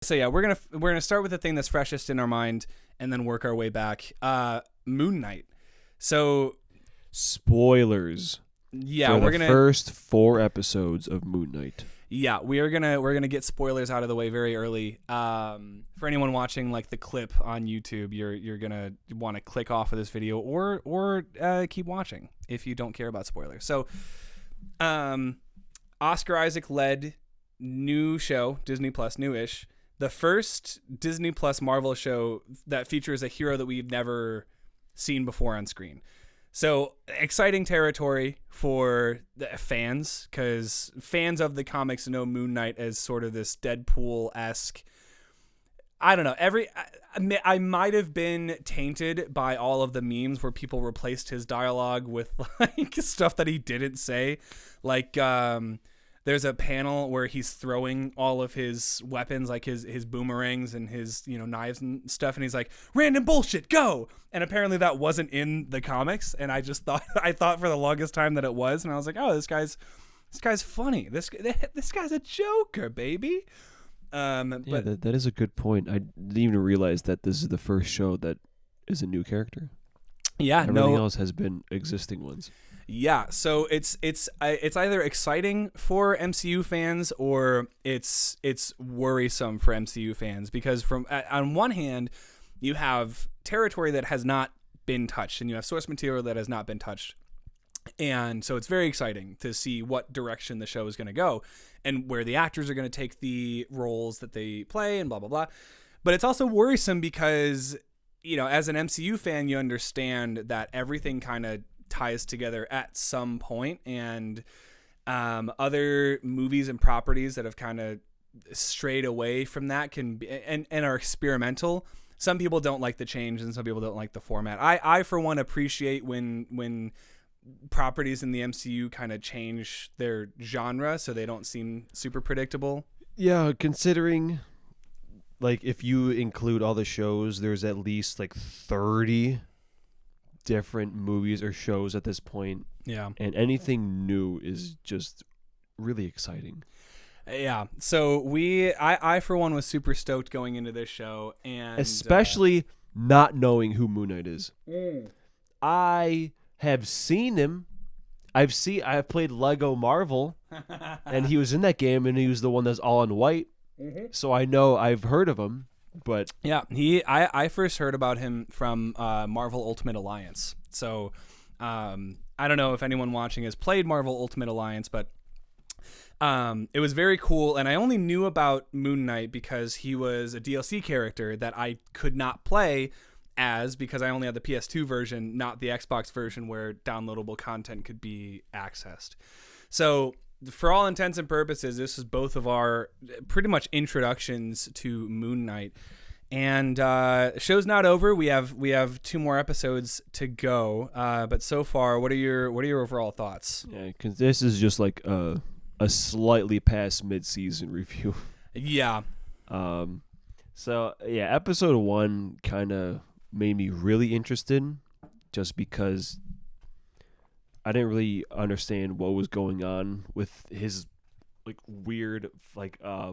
So yeah, we're gonna start with the thing that's freshest in our mind, and then work our way back. Moon Knight. So Spoilers yeah, for we're the gonna first 4 episodes of Moon Knight. we're gonna get spoilers out of the way very early. For anyone watching like the clip on YouTube, you're gonna want to click off of this video or keep watching if you don't care about spoilers. So, Oscar Isaac led new show, Disney Plus, newish. The first Disney Plus Marvel show that features a hero that we've never seen before on screen. So exciting territory for the fans, because fans of the comics know Moon Knight as sort of this Deadpool-esque. I don't know. I might have been tainted by all of the memes where people replaced his dialogue with like stuff that he didn't say, like there's a panel where he's throwing all of his weapons, like his boomerangs and his, knives and stuff, and he's like, random bullshit, go! And apparently that wasn't in the comics, and I thought for the longest time that it was, and I was like, oh, this guy's funny. This guy's a joker, baby. But That is a good point. I didn't even realize that this is the first show that is a new character. yeah, Everything no, else has been existing ones. yeah. So it's either exciting for MCU fans or it's worrisome for MCU fans, because on one hand, you have territory that has not been touched, and you have source material that has not been touched. And so it's very exciting to see what direction the show is going to go and where the actors are going to take the roles that they play and blah, blah, blah. But it's also worrisome because, as an MCU fan, you understand that everything kind of ties together at some point, and other movies and properties that have kind of strayed away from that can be, and are experimental. Some people don't like the change and some people don't like the format. I for one, appreciate when properties in the MCU kind of change their genre so they don't seem super predictable. Yeah, considering, like, if you include all the shows, there's at least like 30 different movies or shows at this point. Yeah. And anything new is just really exciting. Yeah. So I for one was super stoked going into this show, and especially not knowing who Moon Knight is. I have seen him. I've played Lego Marvel, and he was in that game, and he was the one that's all in white. Mm-hmm. So I've heard of him, but yeah, I first heard about him from Marvel Ultimate Alliance. So I don't know if anyone watching has played Marvel Ultimate Alliance, but it was very cool, and I only knew about Moon Knight because he was a DLC character that I could not play because I only had the PS2 version, not the Xbox version where downloadable content could be accessed. So for all intents and purposes, this is both of our pretty much introductions to Moon Knight. And show's not over. We have 2 more episodes to go. But so far, what are your overall thoughts? yeah, because this is just like a slightly past mid-season review. Yeah. So yeah, episode 1 kind of made me really interested, just because I didn't really understand what was going on with his like weird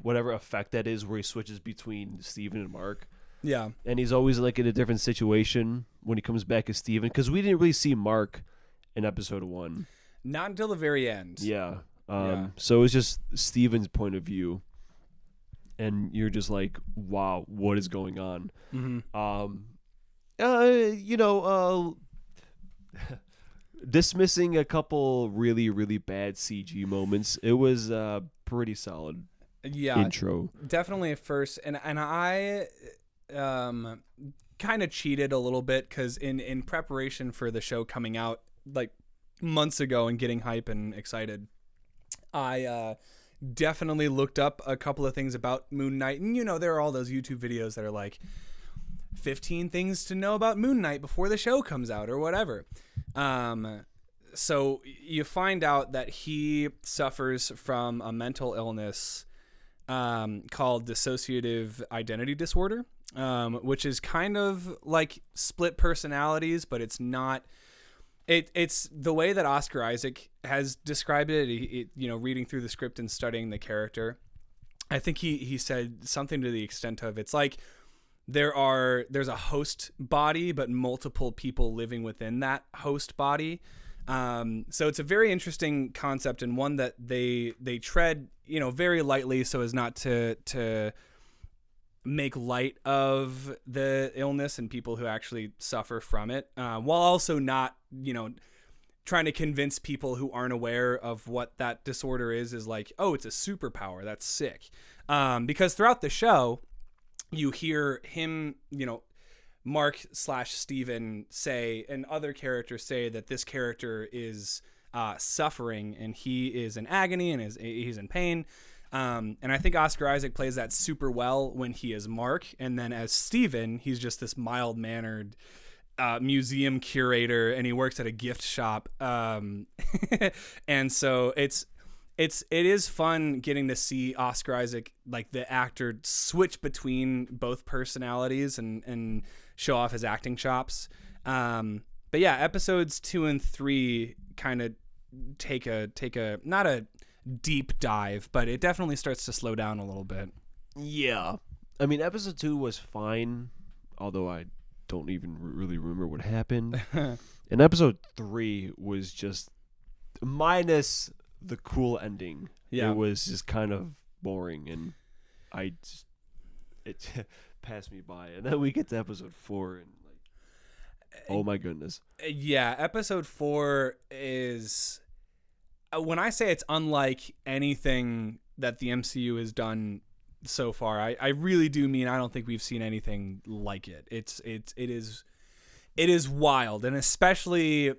whatever effect that is, where he switches between Steven and Mark. Yeah. And he's always like in a different situation when he comes back as Steven, because we didn't really see Mark in episode 1. Not until the very end. Yeah. So it's just Steven's point of view, and you're just like, wow, what is going on? Mm-hmm. Dismissing a couple really, really bad CG moments, it was pretty solid. Yeah, intro. Definitely at first, and I kind of cheated a little bit because in preparation for the show coming out like months ago and getting hype and excited, I definitely looked up a couple of things about Moon Knight, and there are all those YouTube videos that are like 15 things to know about Moon Knight before the show comes out or whatever. So you find out that he suffers from a mental illness called dissociative identity disorder, which is kind of like split personalities, but it's not. It's the way that Oscar Isaac has described it. Reading through the script and studying the character, I think he said something to the extent of, it's like there's a host body, but multiple people living within that host body. So it's a very interesting concept, and one that they tread, very lightly, so as not to make light of the illness and people who actually suffer from it, while also not, trying to convince people who aren't aware of what that disorder is like, oh, it's a superpower, that's sick. Because throughout the show, you hear him, Mark/Steven say, and other characters say that this character is suffering, and he is in agony, and he's in pain. And I think Oscar Isaac plays that super well when he is Mark, and then as Steven, he's just this mild-mannered museum curator, and he works at a gift shop. And so it is fun getting to see Oscar Isaac, like the actor, switch between both personalities and show off his acting chops. But yeah, episodes 2 and 3 kind of take a not a deep dive, but it definitely starts to slow down a little bit. Yeah. I mean, episode 2 was fine, although I don't even really remember what happened. And episode 3 was just, minus the cool ending. Yeah. It was just kind of boring, and it passed me by. And then we get to episode 4, and oh my goodness. Yeah, episode 4 is, when I say it's unlike anything that the MCU has done so far, I really do mean I don't think we've seen anything like it. It is wild, and especially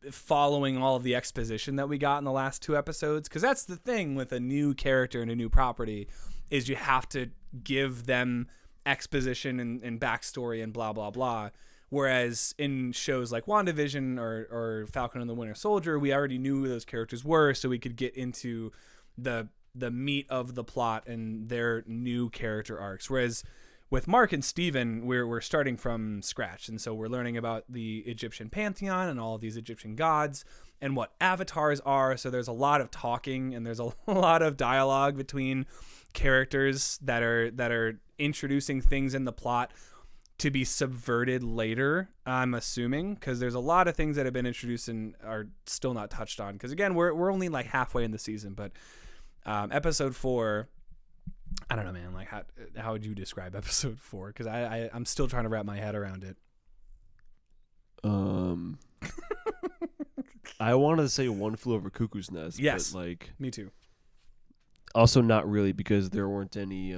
following all of the exposition that we got in the last 2 episodes, because that's the thing with a new character and a new property, is you have to give them exposition and backstory and blah blah blah. Whereas in shows like WandaVision or Falcon and the Winter Soldier, we already knew who those characters were, so we could get into the meat of the plot and their new character arcs. Whereas with Mark and Steven, we're starting from scratch, and so we're learning about the Egyptian pantheon and all of these Egyptian gods and what avatars are. So there's a lot of talking, and there's a lot of dialogue between characters that are introducing things in the plot to be subverted later, I'm assuming, because there's a lot of things that have been introduced and are still not touched on. Because again, we're only like halfway in the season, but episode 4, I don't know, man. Like, how would you describe episode 4? Because I'm still trying to wrap my head around it. I wanted to say One Flew Over Cuckoo's Nest. Yes, but me too. Also, not really, because there weren't any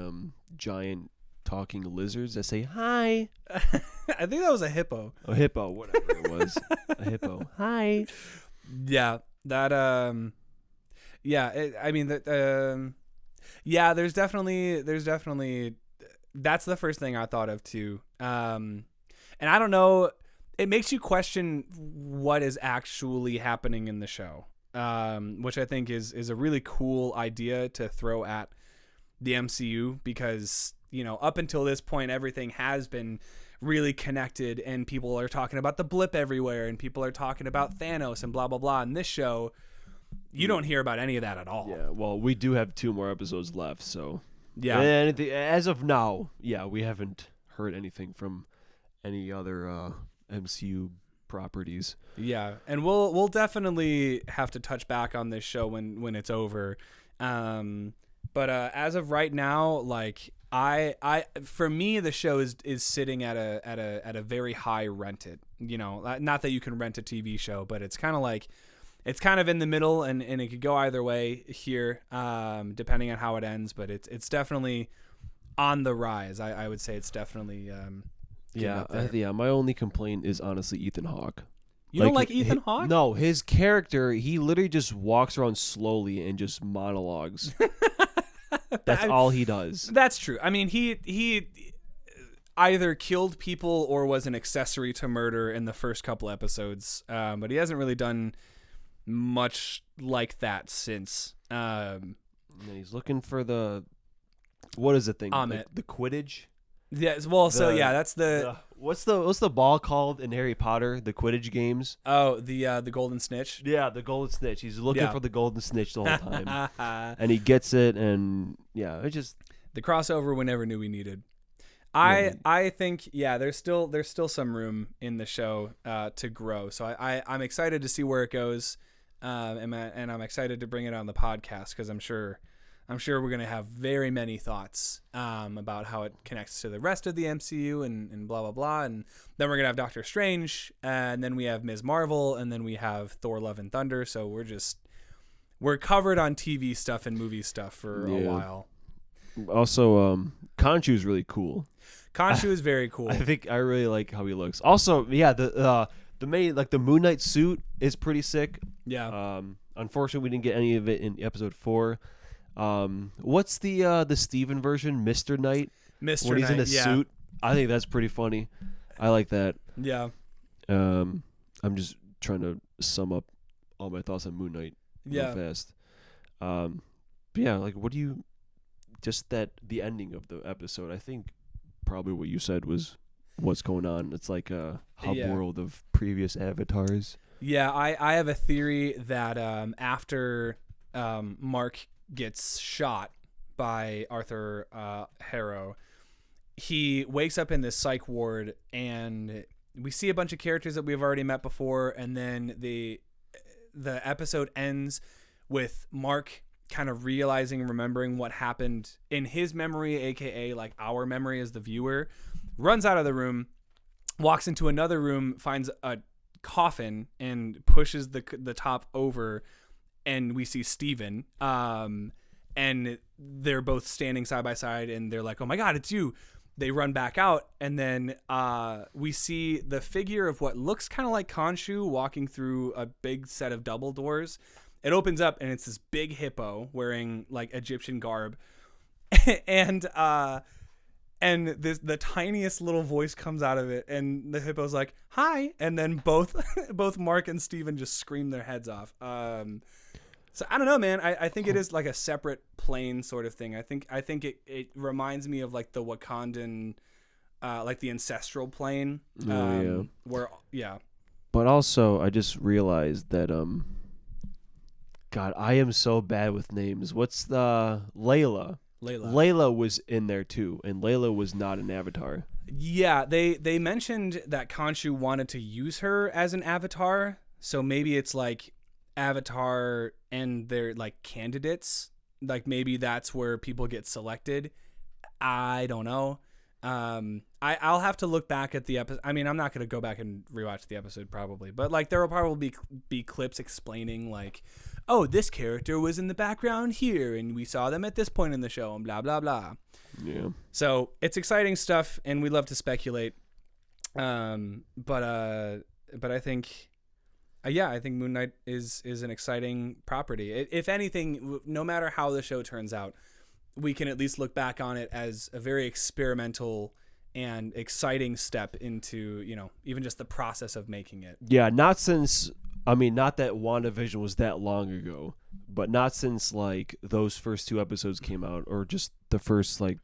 giant talking lizards that say hi. I think that was a hippo. A hippo, whatever it was. A hippo. Hi. Yeah, that yeah, there's definitely that's the first thing I thought of too. And I don't know, it makes you question what is actually happening in the show. Which I think is a really cool idea to throw at the MCU, because up until this point, everything has been really connected, and people are talking about the blip everywhere, and people are talking about Thanos and blah, blah, blah. In this show, you don't hear about any of that at all. Yeah, well, we do have 2 more episodes left, so. Yeah. And as of now, yeah, we haven't heard anything from any other MCU properties. Yeah, and we'll definitely have to touch back on this show when it's over. But as of right now, like, I for me, the show is sitting at a very high rented. Not that you can rent a TV show, but it's kind of like, it's kind of in the middle, and it could go either way here, depending on how it ends. But it's definitely on the rise. I would say it's definitely yeah. My only complaint is honestly Ethan Hawke. You don't like Ethan Hawke? No, his character, he literally just walks around slowly and just monologues. That's all he does. That's true. I mean, he either killed people or was an accessory to murder in the first couple episodes, but he hasn't really done much like that since. And he's looking for what is the thing? Amit. The Quidditch? Yeah, well, that's the What's the ball called in Harry Potter? The Quidditch games. Oh, the golden snitch. Yeah, the golden snitch. He's looking Yeah. for the golden snitch the whole time, and he gets it. And yeah, it just The crossover we never knew we needed. Yeah. I think there's still some room in the show to grow. So I'm excited to see where it goes, and I'm excited to bring it on the podcast because I'm sure we're gonna have very many thoughts about how it connects to the rest of the MCU and blah blah blah. And then we're gonna have Doctor Strange, and then we have Ms. Marvel, and then we have Thor: Love and Thunder. So we're covered on TV stuff and movie stuff for a while. Also, Khonshu's really cool. Khonshu is very cool. I think I really like how he looks. Also, yeah, the main the Moon Knight suit is pretty sick. Yeah. Unfortunately, we didn't get any of it in episode 4. What's the Steven version, Mr. Knight? Mr. When he's in a Knight, yeah. suit. I think that's pretty funny. I like that. Yeah. I'm just trying to sum up all my thoughts on Moon Knight real fast. But yeah, like what do you just the ending of the episode, I think probably what you said was what's going on. It's like a hub world of previous avatars. Yeah, I have a theory that after Mark gets shot by Arthur Harrow, he wakes up in this psych ward, and we see a bunch of characters that we've already met before, and then the episode ends with Mark kind of realizing and remembering what happened in his memory, aka like our memory as the viewer, runs out of the room, walks into another room, finds a coffin and pushes the top over, and we see Steven, and they're both standing side by side, and they're like, oh my god, it's you. They run back out, and then we see the figure of what looks kind of like Khonshu walking through a big set of double doors. It opens up, and it's this big hippo wearing like Egyptian garb, and the tiniest little voice comes out of it, and the hippo's like, "Hi!" And then both Mark and Steven just scream their heads off. So I don't know, man. I think it is like a separate plane sort of thing. I think it reminds me of like the Wakandan, like the ancestral plane. Where But also, I just realized that God, I am so bad with names. What's the Layla? Layla was in there too, and Layla was not an avatar. Yeah, they mentioned that Khonshu wanted to use her as an avatar, so maybe it's like Avatar and they're like candidates. Like maybe that's where people get selected. I don't know. I'll have to look back at the episode. I mean, I'm not going to go back and rewatch the episode probably, but like there will probably be clips explaining like, oh, this character was in the background here and we saw them at this point in the show and blah, blah, blah. Yeah. So it's exciting stuff and we love to speculate. But I think, I think Moon Knight is an exciting property. If anything, no matter how the show turns out, we can at least look back on it as a very experimental and exciting step into, even just the process of making it. Yeah, not that WandaVision was that long ago, but not since like those first 2 episodes came out, or just the first like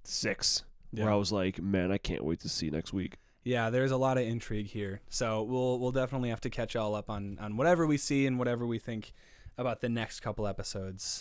6, where I was like, man, I can't wait to see next week. Yeah, there's a lot of intrigue here. So we'll definitely have to catch y'all up on whatever we see and whatever we think about the next couple episodes.